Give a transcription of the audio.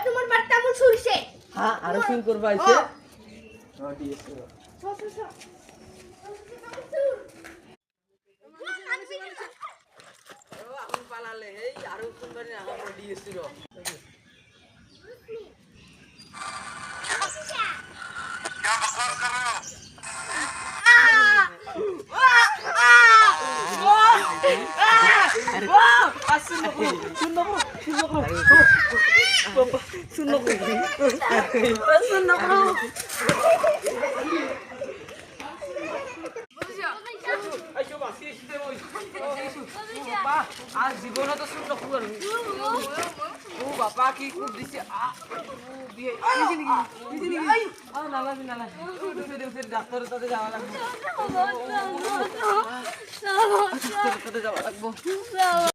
তোমার বাড়িতে এমন শুইছে হ্যাঁ আরো ফোন করবা আইছে আমি পালালে এই আরো ফোন করে আমার ডিএসসি র আর জীবনে তো শুনলো খুব ও বাবা কি খুব দিছে নালাবি ডাক্তারের সাথে যাওয়া লাগবে ডাক্তারের সাথে যাওয়া লাগবো